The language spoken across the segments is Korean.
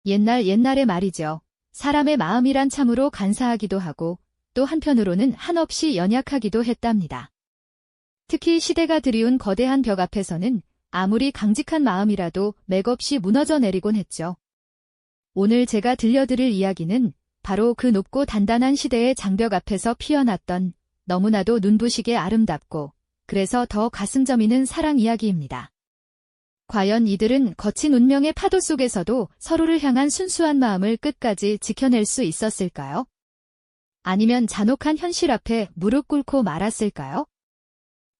옛날에 말이죠. 사람의 마음이란 참으로 간사하기도 하고 또 한편으로는 한없이 연약하기도 했답니다. 특히 시대가 들이운 거대한 벽 앞에서는 아무리 강직한 마음이라도 맥없이 무너져 내리곤 했죠. 오늘 제가 들려드릴 이야기는 바로 그 높고 단단한 시대의 장벽 앞에서 피어났던 너무나도 눈부시게 아름답고 그래서 더 가슴 저미는 사랑 이야기입니다. 과연 이들은 거친 운명의 파도 속에서도 서로를 향한 순수한 마음을 끝까지 지켜낼 수 있었을까요? 아니면 잔혹한 현실 앞에 무릎 꿇고 말았을까요?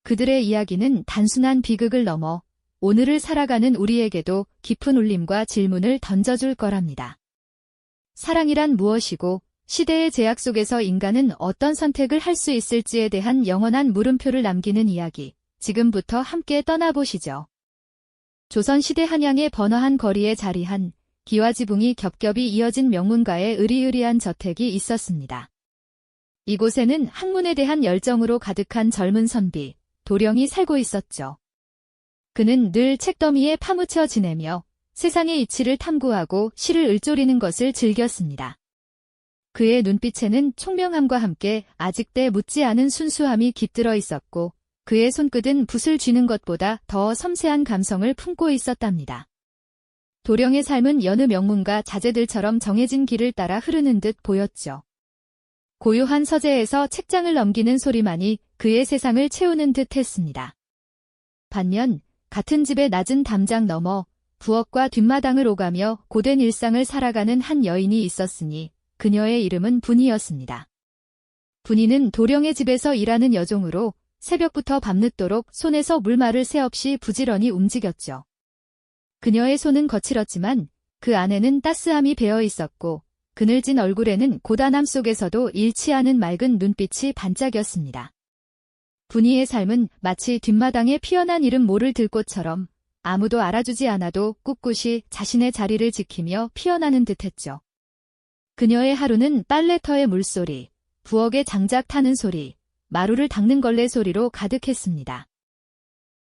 그들의 이야기는 단순한 비극을 넘어 오늘을 살아가는 우리에게도 깊은 울림과 질문을 던져줄 거랍니다. 사랑이란 무엇이고 시대의 제약 속에서 인간은 어떤 선택을 할 수 있을지에 대한 영원한 물음표를 남기는 이야기, 지금부터 함께 떠나보시죠. 조선시대 한양의 번화한 거리에 자리한 기와지붕이 겹겹이 이어진 명문가의 으리으리한 저택이 있었습니다. 이곳에는 학문에 대한 열정으로 가득한 젊은 선비, 도령이 살고 있었죠. 그는 늘 책더미에 파묻혀 지내며 세상의 이치를 탐구하고 시를 읊조리는 것을 즐겼습니다. 그의 눈빛에는 총명함과 함께 아직때 묻지 않은 순수함이 깃들어 있었고 그의 손끝은 붓을 쥐는 것보다 더 섬세한 감성을 품고 있었답니다. 도령의 삶은 여느 명문가 자제들처럼 정해진 길을 따라 흐르는 듯 보였죠. 고요한 서재에서 책장을 넘기는 소리만이 그의 세상을 채우는 듯 했습니다. 반면 같은 집의 낮은 담장 너머 부엌과 뒷마당을 오가며 고된 일상을 살아가는 한 여인이 있었으니 그녀의 이름은 분이었습니다. 분이는 도령의 집에서 일하는 여종으로 새벽부터 밤늦도록 손에서 물말을 새 없이 부지런히 움직였죠. 그녀의 손은 거칠었지만 그 안에는 따스함이 배어 있었고 그늘진 얼굴에는 고단함 속에서도 잃지 않은 맑은 눈빛이 반짝였습니다. 분이의 삶은 마치 뒷마당에 피어난 이름 모를 들꽃처럼 아무도 알아주지 않아도 꿋꿋이 자신의 자리를 지키며 피어나는 듯했죠. 그녀의 하루는 빨래터의 물소리, 부엌의 장작 타는 소리, 마루를 닦는 걸레 소리로 가득했습니다.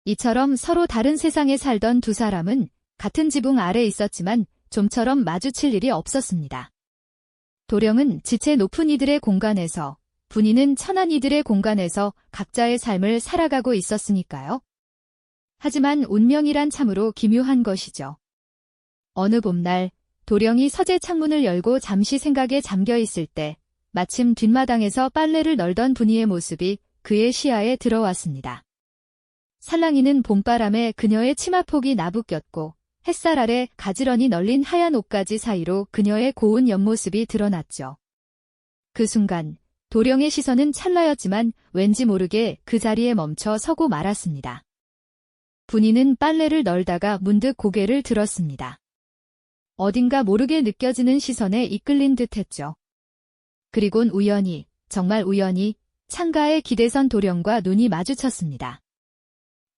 이처럼 서로 다른 세상에 살던 두 사람은 같은 지붕 아래 있었지만 좀처럼 마주칠 일이 없었습니다. 도령은 지체 높은 이들의 공간에서, 분이는 천한 이들의 공간에서 각자의 삶을 살아가고 있었으니까요. 하지만 운명이란 참으로 기묘한 것이죠. 어느 봄날 도령이 서재 창문을 열고 잠시 생각에 잠겨 있을 때 마침 뒷마당에서 빨래를 널던 분이의 모습이 그의 시야에 들어왔습니다. 살랑이는 봄바람에 그녀의 치마폭이 나부꼈고 햇살 아래 가지런히 널린 하얀 옷가지 사이로 그녀의 고운 옆모습이 드러났죠. 그 순간 도령의 시선은 찰나였지만 왠지 모르게 그 자리에 멈춰 서고 말았습니다. 분이는 빨래를 널다가 문득 고개를 들었습니다. 어딘가 모르게 느껴지는 시선에 이끌린 듯했죠. 그리곤 우연히, 정말 우연히 창가에 기대선 도령과 눈이 마주쳤습니다.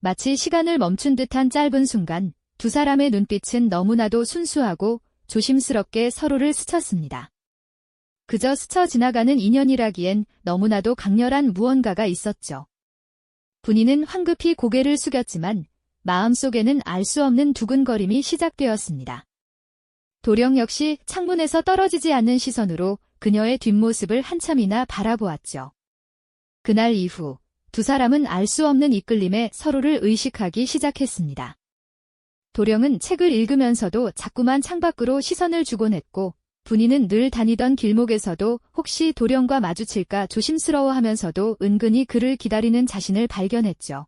마치 시간을 멈춘 듯한 짧은 순간 두 사람의 눈빛은 너무나도 순수하고 조심스럽게 서로를 스쳤습니다. 그저 스쳐 지나가는 인연이라기엔 너무나도 강렬한 무언가가 있었죠. 분이는 황급히 고개를 숙였지만 마음속에는 알 수 없는 두근거림이 시작되었습니다. 도령 역시 창문에서 떨어지지 않는 시선으로 그녀의 뒷모습을 한참이나 바라보았죠. 그날 이후 두 사람은 알 수 없는 이끌림에 서로를 의식하기 시작했습니다. 도령은 책을 읽으면서도 자꾸만 창밖으로 시선을 주곤 했고 분이는 늘 다니던 길목에서도 혹시 도령과 마주칠까 조심스러워하면서도 은근히 그를 기다리는 자신을 발견했죠.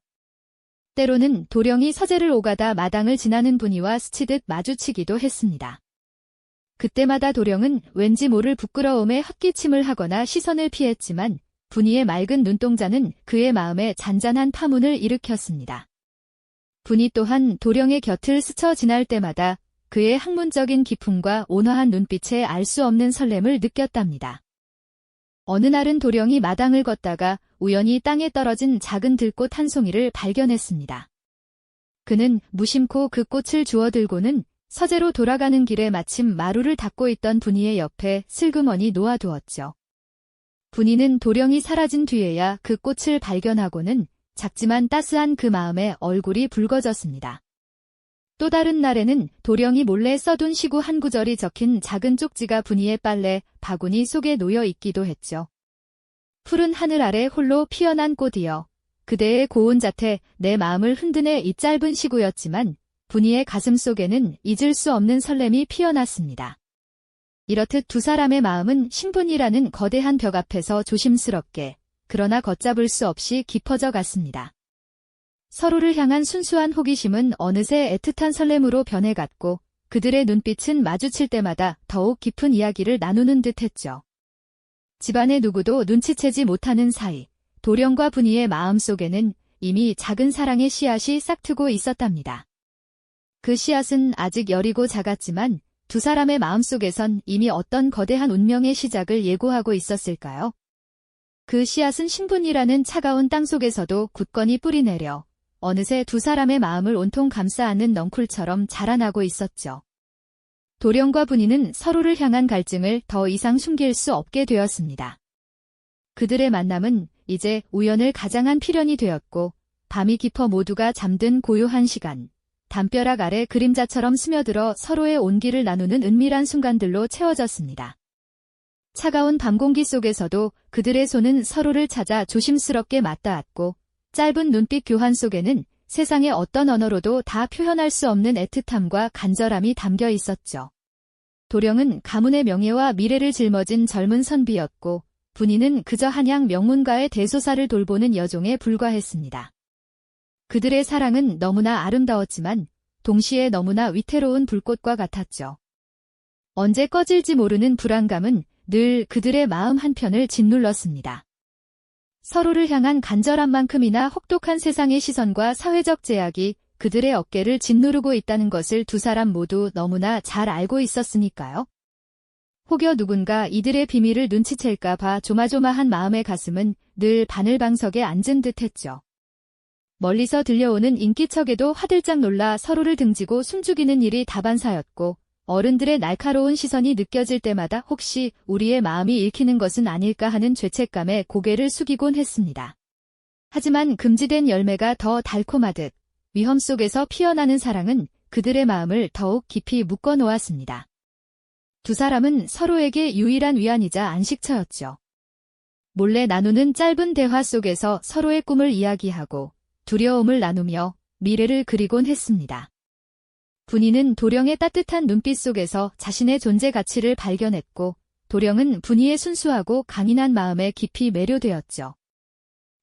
때로는 도령이 서재를 오가다 마당을 지나는 분이와 스치듯 마주치기도 했습니다. 그때마다 도령은 왠지 모를 부끄러움에 헛기침을 하거나 시선을 피했지만 분이의 맑은 눈동자는 그의 마음에 잔잔한 파문을 일으켰습니다. 분이 또한 도령의 곁을 스쳐 지날 때마다 그의 학문적인 기품과 온화한 눈빛에 알 수 없는 설렘을 느꼈답니다. 어느 날은 도령이 마당을 걷다가 우연히 땅에 떨어진 작은 들꽃 한 송이를 발견했습니다. 그는 무심코 그 꽃을 주워들고는 서재로 돌아가는 길에 마침 마루를 닦고 있던 분이의 옆에 슬그머니 놓아두었죠. 분이는 도령이 사라진 뒤에야 그 꽃을 발견하고는 작지만 따스한 그 마음에 얼굴이 붉어졌습니다. 또 다른 날에는 도령이 몰래 써둔 시구 한 구절이 적힌 작은 쪽지가 분이의 빨래 바구니 속에 놓여 있기도 했죠. 푸른 하늘 아래 홀로 피어난 꽃이여. 그대의 고운 자태 내 마음을 흔드네. 이 짧은 시구였지만 분이의 가슴 속에는 잊을 수 없는 설렘이 피어났습니다. 이렇듯 두 사람의 마음은 신분이라는 거대한 벽 앞에서 조심스럽게 그러나 걷잡을 수 없이 깊어져 갔습니다. 서로를 향한 순수한 호기심은 어느새 애틋한 설렘으로 변해갔고 그들의 눈빛은 마주칠 때마다 더욱 깊은 이야기를 나누는 듯했죠. 집안의 누구도 눈치채지 못하는 사이 도령과 분이의 마음속에는 이미 작은 사랑의 씨앗이 싹트고 있었답니다. 그 씨앗은 아직 여리고 작았지만 두 사람의 마음속에선 이미 어떤 거대한 운명의 시작을 예고하고 있었을까요? 그 씨앗은 신분이라는 차가운 땅속에서도 굳건히 뿌리내려 어느새 두 사람의 마음을 온통 감싸 안는 넝쿨처럼 자라나고 있었죠. 도령과 분이는 서로를 향한 갈증을 더 이상 숨길 수 없게 되었습니다. 그들의 만남은 이제 우연을 가장한 필연이 되었고 밤이 깊어 모두가 잠든 고요한 시간, 담벼락 아래 그림자처럼 스며들어 서로의 온기를 나누는 은밀한 순간들로 채워졌습니다. 차가운 밤 공기 속에서도 그들의 손은 서로를 찾아 조심스럽게 맞닿았고 짧은 눈빛 교환 속에는 세상의 어떤 언어로도 다 표현할 수 없는 애틋함과 간절함이 담겨 있었죠. 도령은 가문의 명예와 미래를 짊어진 젊은 선비였고 분이는 그저 한양 명문가의 대소사를 돌보는 여종에 불과했습니다. 그들의 사랑은 너무나 아름다웠지만 동시에 너무나 위태로운 불꽃과 같았죠. 언제 꺼질지 모르는 불안감은 늘 그들의 마음 한편을 짓눌렀습니다. 서로를 향한 간절함만큼이나 혹독한 세상의 시선과 사회적 제약이 그들의 어깨를 짓누르고 있다는 것을 두 사람 모두 너무나 잘 알고 있었으니까요. 혹여 누군가 이들의 비밀을 눈치챌까 봐 조마조마한 마음의 가슴은 늘 바늘방석에 앉은 듯했죠. 멀리서 들려오는 인기척에도 화들짝 놀라 서로를 등지고 숨죽이는 일이 다반사였고 어른들의 날카로운 시선이 느껴질 때마다 혹시 우리의 마음이 읽히는 것은 아닐까 하는 죄책감에 고개를 숙이곤 했습니다. 하지만 금지된 열매가 더 달콤하듯 위험 속에서 피어나는 사랑은 그들의 마음을 더욱 깊이 묶어 놓았습니다. 두 사람은 서로에게 유일한 위안이자 안식처였죠. 몰래 나누는 짧은 대화 속에서 서로의 꿈을 이야기하고 두려움을 나누며 미래를 그리곤 했습니다. 분이는 도령의 따뜻한 눈빛 속에서 자신의 존재 가치를 발견했고 도령은 분이의 순수하고 강인한 마음에 깊이 매료되었죠.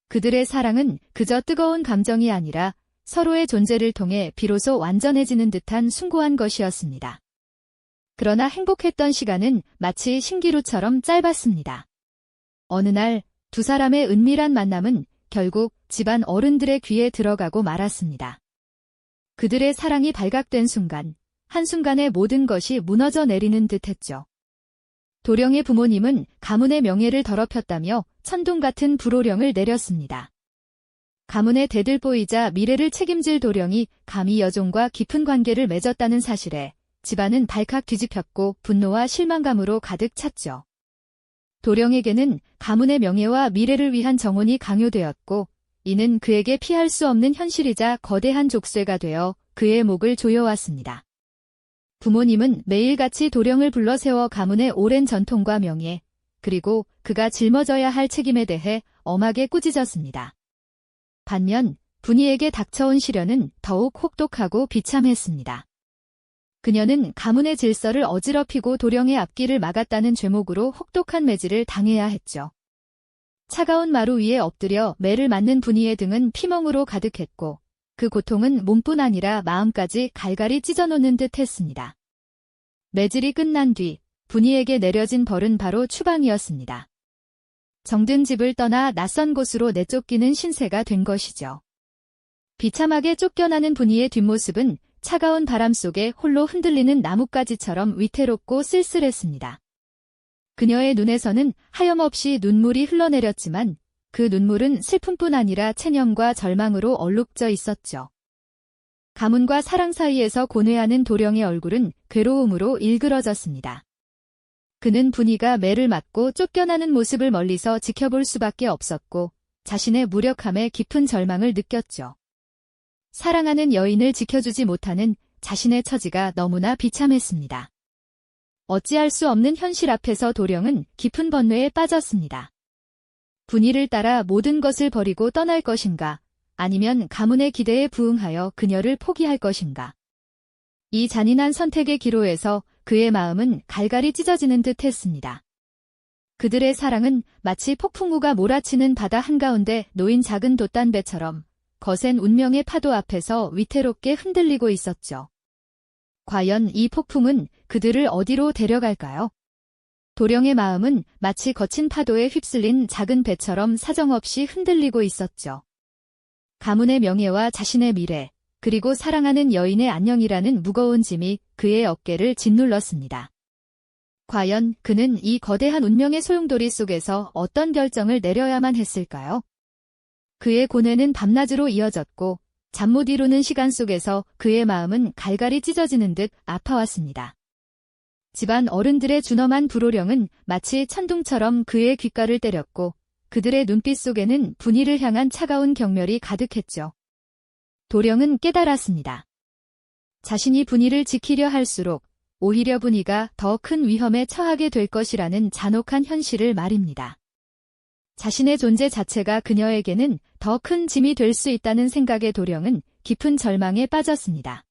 그들의 사랑은 그저 뜨거운 감정이 아니라 서로의 존재를 통해 비로소 완전해지는 듯한 숭고한 것이었습니다. 그러나 행복했던 시간은 마치 신기루처럼 짧았습니다. 어느 날 두 사람의 은밀한 만남은 결국 집안 어른들의 귀에 들어가고 말았습니다. 그들의 사랑이 발각된 순간, 한순간에 모든 것이 무너져 내리는 듯했죠. 도령의 부모님은 가문의 명예를 더럽혔다며 천둥 같은 불호령을 내렸습니다. 가문의 대들보이자 미래를 책임질 도령이 감히 여종과 깊은 관계를 맺었다는 사실에 집안은 발칵 뒤집혔고 분노와 실망감으로 가득 찼죠. 도령에게는 가문의 명예와 미래를 위한 정혼이 강요되었고 이는 그에게 피할 수 없는 현실이자 거대한 족쇄가 되어 그의 목을 조여왔습니다. 부모님은 매일같이 도령을 불러 세워 가문의 오랜 전통과 명예, 그리고 그가 짊어져야 할 책임에 대해 엄하게 꾸짖었습니다. 반면 분이에게 닥쳐온 시련은 더욱 혹독하고 비참했습니다. 그녀는 가문의 질서를 어지럽히고 도령의 앞길을 막았다는 죄목으로 혹독한 매질을 당해야 했죠. 차가운 마루 위에 엎드려 매를 맞는 분이의 등은 피멍으로 가득했고 그 고통은 몸뿐 아니라 마음까지 갈갈이 찢어놓는 듯 했습니다. 매질이 끝난 뒤 분이에게 내려진 벌은 바로 추방이었습니다. 정든 집을 떠나 낯선 곳으로 내쫓기는 신세가 된 것이죠. 비참하게 쫓겨나는 분이의 뒷모습은 차가운 바람 속에 홀로 흔들리는 나뭇가지처럼 위태롭고 쓸쓸했습니다. 그녀의 눈에서는 하염없이 눈물이 흘러내렸지만 그 눈물은 슬픔뿐 아니라 체념과 절망으로 얼룩져 있었죠. 가문과 사랑 사이에서 고뇌하는 도령의 얼굴은 괴로움으로 일그러졌습니다. 그는 분이가 매를 맞고 쫓겨나는 모습을 멀리서 지켜볼 수밖에 없었고 자신의 무력함에 깊은 절망을 느꼈죠. 사랑하는 여인을 지켜주지 못하는 자신의 처지가 너무나 비참했습니다. 어찌할 수 없는 현실 앞에서 도령은 깊은 번뇌에 빠졌습니다. 분이를 따라 모든 것을 버리고 떠날 것인가, 아니면 가문의 기대에 부응하여 그녀를 포기할 것인가. 이 잔인한 선택의 기로에서 그의 마음은 갈갈이 찢어지는 듯 했습니다. 그들의 사랑은 마치 폭풍우가 몰아치는 바다 한가운데 놓인 작은 돛단배처럼 거센 운명의 파도 앞에서 위태롭게 흔들리고 있었죠. 과연 이 폭풍은 그들을 어디로 데려갈까요? 도령의 마음은 마치 거친 파도에 휩쓸린 작은 배처럼 사정없이 흔들리고 있었죠. 가문의 명예와 자신의 미래, 그리고 사랑하는 여인의 안녕이라는 무거운 짐이 그의 어깨를 짓눌렀습니다. 과연 그는 이 거대한 운명의 소용돌이 속에서 어떤 결정을 내려야만 했을까요? 그의 고뇌는 밤낮으로 이어졌고 잠 못 이루는 시간 속에서 그의 마음은 갈갈이 찢어지는 듯 아파왔습니다. 집안 어른들의 준엄한 불호령은 마치 천둥처럼 그의 귓가를 때렸고 그들의 눈빛 속에는 분이를 향한 차가운 경멸이 가득했죠. 도령은 깨달았습니다. 자신이 분이를 지키려 할수록 오히려 분이가 더 큰 위험에 처하게 될 것이라는 잔혹한 현실을 말입니다. 자신의 존재 자체가 그녀에게는 더 큰 짐이 될 수 있다는 생각에 도령은 깊은 절망에 빠졌습니다.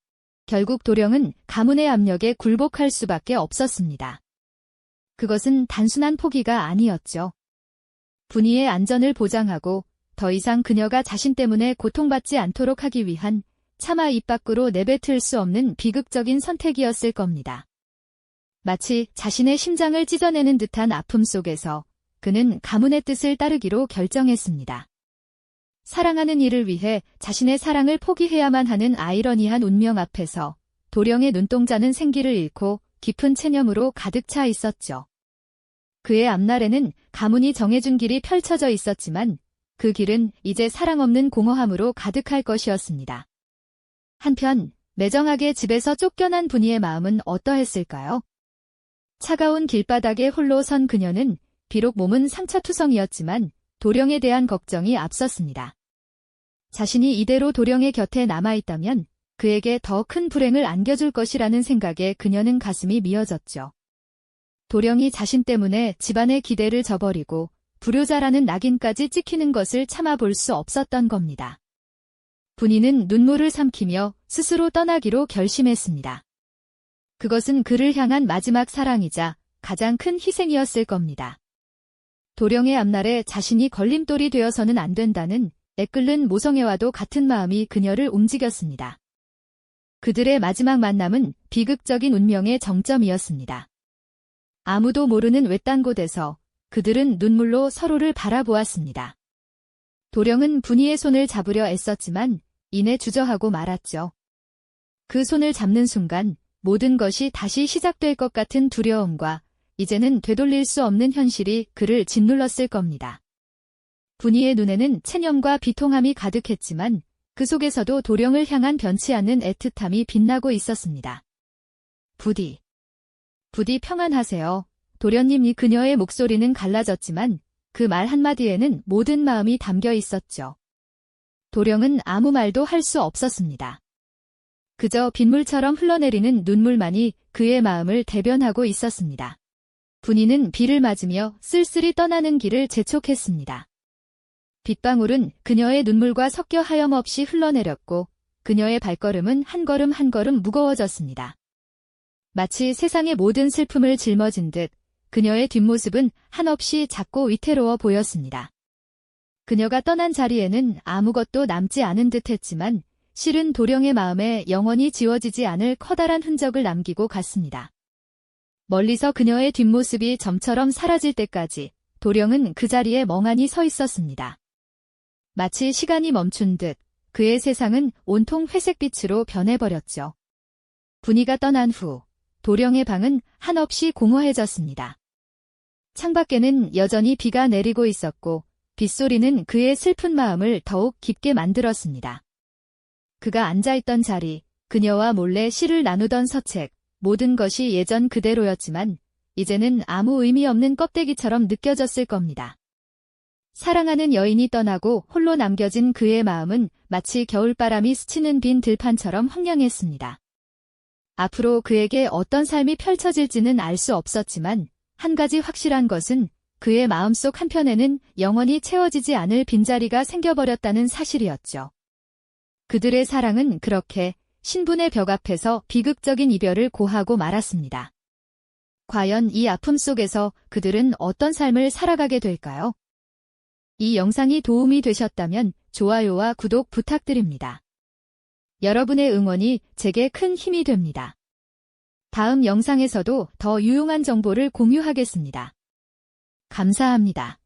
결국 도령은 가문의 압력에 굴복할 수밖에 없었습니다. 그것은 단순한 포기가 아니었죠. 분이의 안전을 보장하고 더 이상 그녀가 자신 때문에 고통받지 않도록 하기 위한 차마 입 밖으로 내뱉을 수 없는 비극적인 선택이었을 겁니다. 마치 자신의 심장을 찢어내는 듯한 아픔 속에서 그는 가문의 뜻을 따르기로 결정했습니다. 사랑하는 이를 위해 자신의 사랑을 포기해야만 하는 아이러니한 운명 앞에서 도령의 눈동자는 생기를 잃고 깊은 체념으로 가득 차 있었죠. 그의 앞날에는 가문이 정해준 길이 펼쳐져 있었지만 그 길은 이제 사랑 없는 공허함으로 가득할 것이었습니다. 한편 매정하게 집에서 쫓겨난 분이의 마음은 어떠했을까요? 차가운 길바닥에 홀로 선 그녀는 비록 몸은 상처투성이었지만 도령에 대한 걱정이 앞섰습니다. 자신이 이대로 도령의 곁에 남아있다면 그에게 더 큰 불행을 안겨줄 것이라는 생각에 그녀는 가슴이 미어졌죠. 도령이 자신 때문에 집안의 기대를 저버리고 불효자라는 낙인까지 찍히는 것을 참아볼 수 없었던 겁니다. 분이는 눈물을 삼키며 스스로 떠나기로 결심했습니다. 그것은 그를 향한 마지막 사랑이자 가장 큰 희생이었을 겁니다. 도령의 앞날에 자신이 걸림돌이 되어서는 안 된다는 애끓는 모성애와도 같은 마음이 그녀를 움직였습니다. 그들의 마지막 만남은 비극적인 운명의 정점이었습니다. 아무도 모르는 외딴 곳에서 그들은 눈물로 서로를 바라보았습니다. 도령은 분이의 손을 잡으려 애썼지만 이내 주저하고 말았죠. 그 손을 잡는 순간 모든 것이 다시 시작될 것 같은 두려움과 이제는 되돌릴 수 없는 현실이 그를 짓눌렀을 겁니다. 분이의 눈에는 체념과 비통함이 가득했지만 그 속에서도 도령을 향한 변치 않는 애틋함이 빛나고 있었습니다. 부디 평안하세요. 도련님이 그녀의 목소리는 갈라졌지만 그 말 한마디에는 모든 마음이 담겨 있었죠. 도령은 아무 말도 할 수 없었습니다. 그저 빗물처럼 흘러내리는 눈물만이 그의 마음을 대변하고 있었습니다. 분이는 비를 맞으며 쓸쓸히 떠나는 길을 재촉했습니다. 빗방울은 그녀의 눈물과 섞여 하염없이 흘러내렸고 그녀의 발걸음은 한 걸음 한 걸음 무거워졌습니다. 마치 세상의 모든 슬픔을 짊어진 듯 그녀의 뒷모습은 한없이 작고 위태로워 보였습니다. 그녀가 떠난 자리에는 아무것도 남지 않은 듯했지만 실은 도령의 마음에 영원히 지워지지 않을 커다란 흔적을 남기고 갔습니다. 멀리서 그녀의 뒷모습이 점처럼 사라질 때까지 도령은 그 자리에 멍하니 서 있었습니다. 마치 시간이 멈춘 듯 그의 세상은 온통 회색빛으로 변해버렸죠. 분이가 떠난 후 도령의 방은 한없이 공허해졌습니다. 창밖에는 여전히 비가 내리고 있었고 빗소리는 그의 슬픈 마음을 더욱 깊게 만들었습니다. 그가 앉아있던 자리, 그녀와 몰래 시를 나누던 서책, 모든 것이 예전 그대로였지만 이제는 아무 의미 없는 껍데기처럼 느껴졌을 겁니다. 사랑하는 여인이 떠나고 홀로 남겨진 그의 마음은 마치 겨울바람이 스치는 빈 들판처럼 황량했습니다. 앞으로 그에게 어떤 삶이 펼쳐질지는 알 수 없었지만 한 가지 확실한 것은 그의 마음속 한편에는 영원히 채워지지 않을 빈자리가 생겨버렸다는 사실이었죠. 그들의 사랑은 그렇게 신분의 벽 앞에서 비극적인 이별을 고하고 말았습니다. 과연 이 아픔 속에서 그들은 어떤 삶을 살아가게 될까요? 이 영상이 도움이 되셨다면 좋아요와 구독 부탁드립니다. 여러분의 응원이 제게 큰 힘이 됩니다. 다음 영상에서도 더 유용한 정보를 공유하겠습니다. 감사합니다.